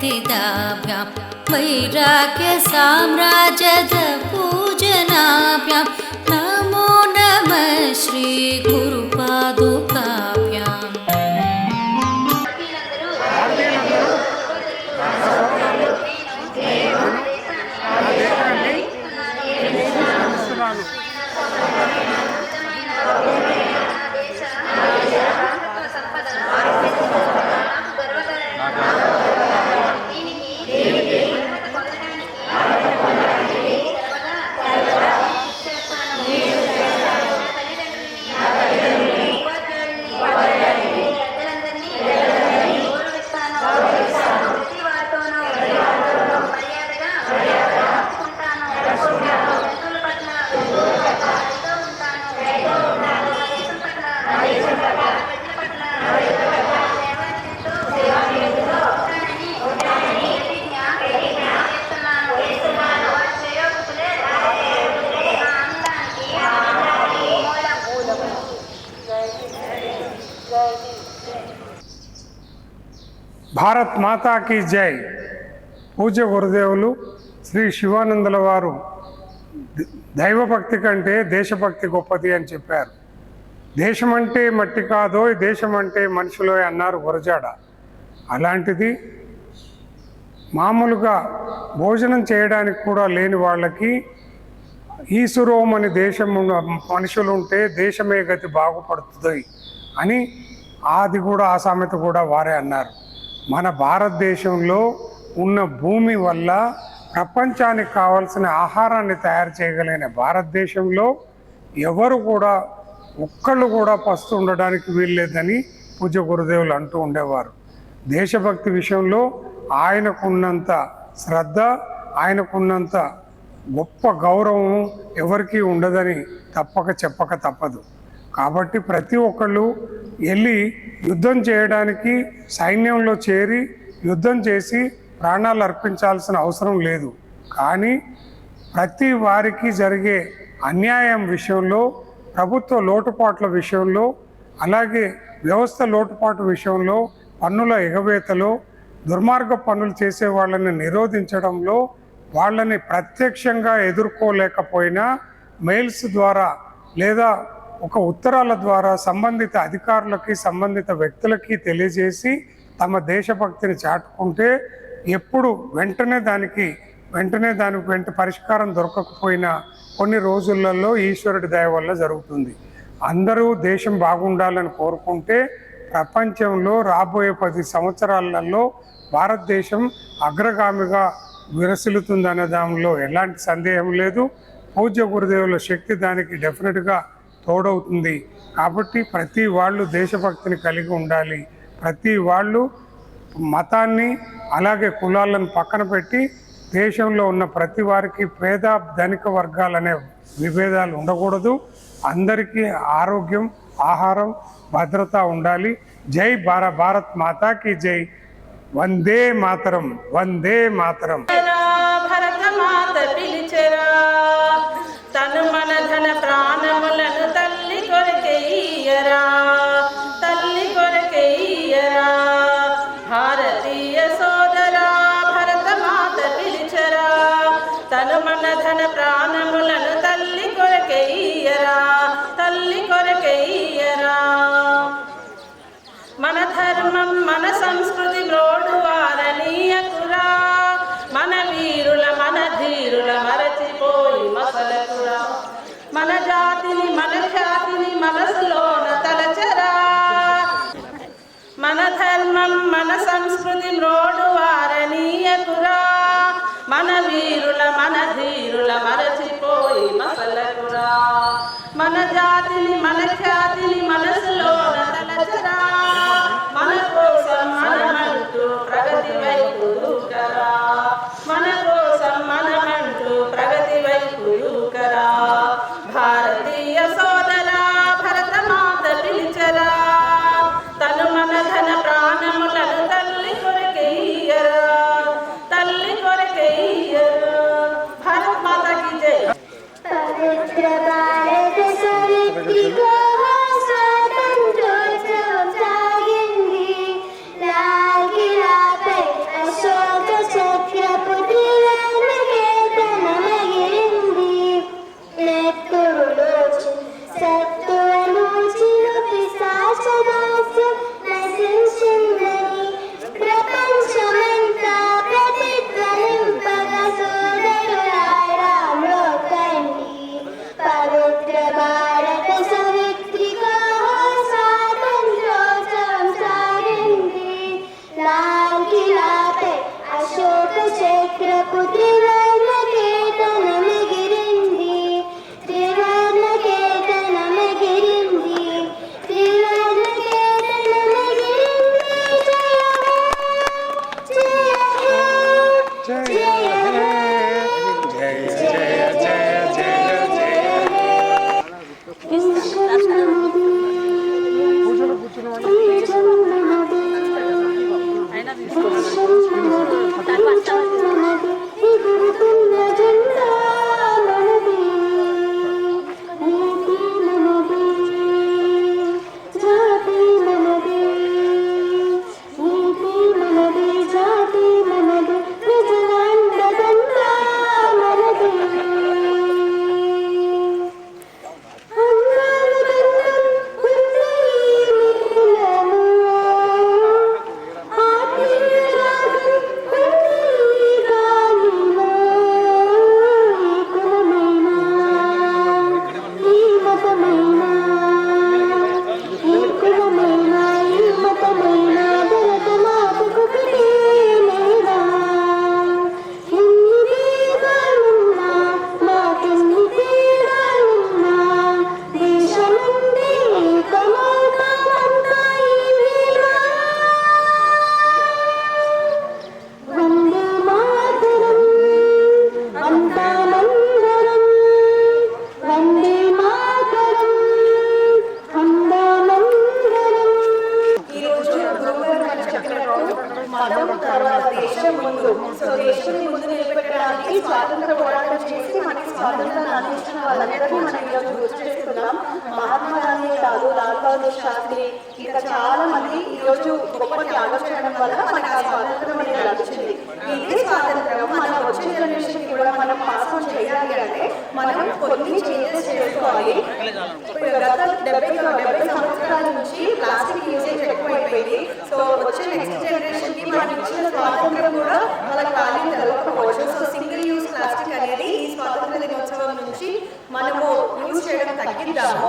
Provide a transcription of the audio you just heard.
स्थिताभ्यां वैराग्यसाम्राज्यद पूजनाभ्यां नमो नमः श्रीगुरुपादुकाभ्याम्। భారత్ మాతాకి జై. పూజ్య గురుదేవులు శ్రీ శివానందుల వారు దైవభక్తి కంటే దేశభక్తి గొప్పది అని చెప్పారు. దేశమంటే మట్టి కాదో, దేశం అంటే మనుషులో అన్నారు గురజాడ. అలాంటిది మామూలుగా భోజనం చేయడానికి కూడా లేని వాళ్ళకి ఈసురోం అని దేశం మనుషులు ఉంటే దేశమే గతి బాగుపడుతుంది అని అది కూడా ఆ సామెత కూడా వారే అన్నారు. మన భారతదేశంలో ఉన్న భూమి వల్ల ప్రపంచానికి కావాల్సిన ఆహారాన్ని తయారు చేయగలిగిన భారతదేశంలో ఎవరు కూడా ఒక్కళ్ళు కూడా పస్తు ఉండడానికి వీల్లేదని పూజ్య గురుదేవులు అంటూ ఉండేవారు. దేశభక్తి విషయంలో ఆయనకున్నంత శ్రద్ధ, ఆయనకున్నంత గొప్ప గౌరవం ఎవరికీ ఉండదని చెప్పక తప్పదు. కాబట్టి ప్రతి ఒక్కళ్ళు వెళ్ళి యుద్ధం చేయడానికి సైన్యంలో చేరి యుద్ధం చేసి ప్రాణాలు అర్పించాల్సిన అవసరం లేదు. కానీ ప్రతి వారికి జరిగే అన్యాయం విషయంలో, ప్రభుత్వ లోటుపాట్ల విషయంలో, అలాగే వ్యవస్థ లోటుపాటు విషయంలో, పన్నుల ఎగవేతలో, దుర్మార్గ పనులు చేసే వాళ్ళని నిరోధించడంలో వాళ్ళని ప్రత్యక్షంగా ఎదుర్కోలేకపోయినా మెయిల్స్ ద్వారా లేదా ఒక ఉత్తరాల ద్వారా సంబంధిత అధికారులకి, సంబంధిత వ్యక్తులకి తెలియజేసి తమ దేశభక్తిని చాటుకుంటే ఎప్పుడు వెంటనే దానికి పరిష్కారం దొరకకపోయినా కొన్ని రోజులలో ఈశ్వరుడి దయ వల్ల జరుగుతుంది. అందరూ దేశం బాగుండాలని కోరుకుంటే ప్రపంచంలో రాబోయే 10 సంవత్సరాలలో భారతదేశం అగ్రగామిగా విరసిల్లుతుందనే దానిలో ఎలాంటి సందేహం లేదు. పూజ్య గురుదేవుల శక్తి దానికి డెఫినెట్గా తోడవుతుంది. కాబట్టి ప్రతి వాళ్ళు దేశభక్తిని కలిగి ఉండాలి. ప్రతి వాళ్ళు మతాన్ని అలాగే కులాలను పక్కన పెట్టి దేశంలో ఉన్న ప్రతి వారికి పేద ధనిక వర్గాలనే విభేదాలు ఉండకూడదు. అందరికీ ఆరోగ్యం, ఆహారం, భద్రత ఉండాలి. జై భారత్ మాతాకి జై. వందే మాతరం, వందే మాతరం. భరత మాత పిలిచెరా, తను మన ధన ప్రాణములను తల్లి కొరకెయ్యరా, తల్లి కొరకెయ్యరా. భారతీయ సోదరా, భరత మాత పిలిచెరా, తను మన ధన ప్రాణములను తల్లి కొరకెయ్యరా, తల్లి కొరకెయ్యరా. మన ధర్మం మన సంస్కృతి మ్రోడు వారనీయకురా, మన వీరుల మన ధీరుల మరచిపోయి మసలకురా. మన జాతిని మన ఖ్యాతిని మనసులోన తలచరా, మన ధర్మం మన సంస్కృతి మ్రోడు వారనీయకురా, మన వీరుల మన ధీరుల మరచిపోయి మసలకురా. మన జాతిని మన ఖ్యాతిని మనసులోన తలచరా, మన కోసం మనమంటూ ప్రగతి వైపు దూకరా, మన కోసం మనమంటూ ప్రగతి వైపు దూకరా. భారతీయ సోదరా, భరత మాత పిలిచరా, తను మన ధన ప్రాణములను తల్లి కొరకెయ్యరా, తల్లి కొరకెయ్యరా. భారత్ మాతాకి జై. पवित्र भारत सवित्री को स्वातंत्र्योत्सव जागेंगे, लाल किला पे अशोक స్వాతంత్ర పోరాటం చేసి మనకి స్వాతంత్రాన్ని అందించిన వాళ్ళందరినీ మనం ఈరోజు గుర్తు చేసుకున్నాం. మహాత్మా గాంధీ కాదు, లాల్ బహదూర్ శాస్త్రి, ఇంకా చాలా మంది ఈరోజు గొప్ప త్యాగం చేయడం వల్ల మనకి ఆ స్వాతంత్రం అనేది లభించింది. ఇదే స్వాతంత్రం మనం వచ్చే జనరేషన్ కూడా మనం పాస్ ఆన్ చేయాలి అంటే మనం కొన్ని చేంజెస్ చేసుకోవాలి. గత 70 సంవత్సరాల నుంచి ప్లాస్టిక్ యూసేజ్ ఎక్కువైపోయింది. సో వచ్చే నెక్స్ట్ జనరేషన్ కి మనం ఇచ్చిన స్వాతంత్రం కూడా వాళ్ళకి వాల్యూ జరగకపోవచ్చు. సో సింగిల్ యూజ్ ప్లాస్టిక్ అనేది ఈ స్వాతంత్ర దినోత్సవం నుంచి మనము యూజ్ చేయడం తగ్గిద్దాము.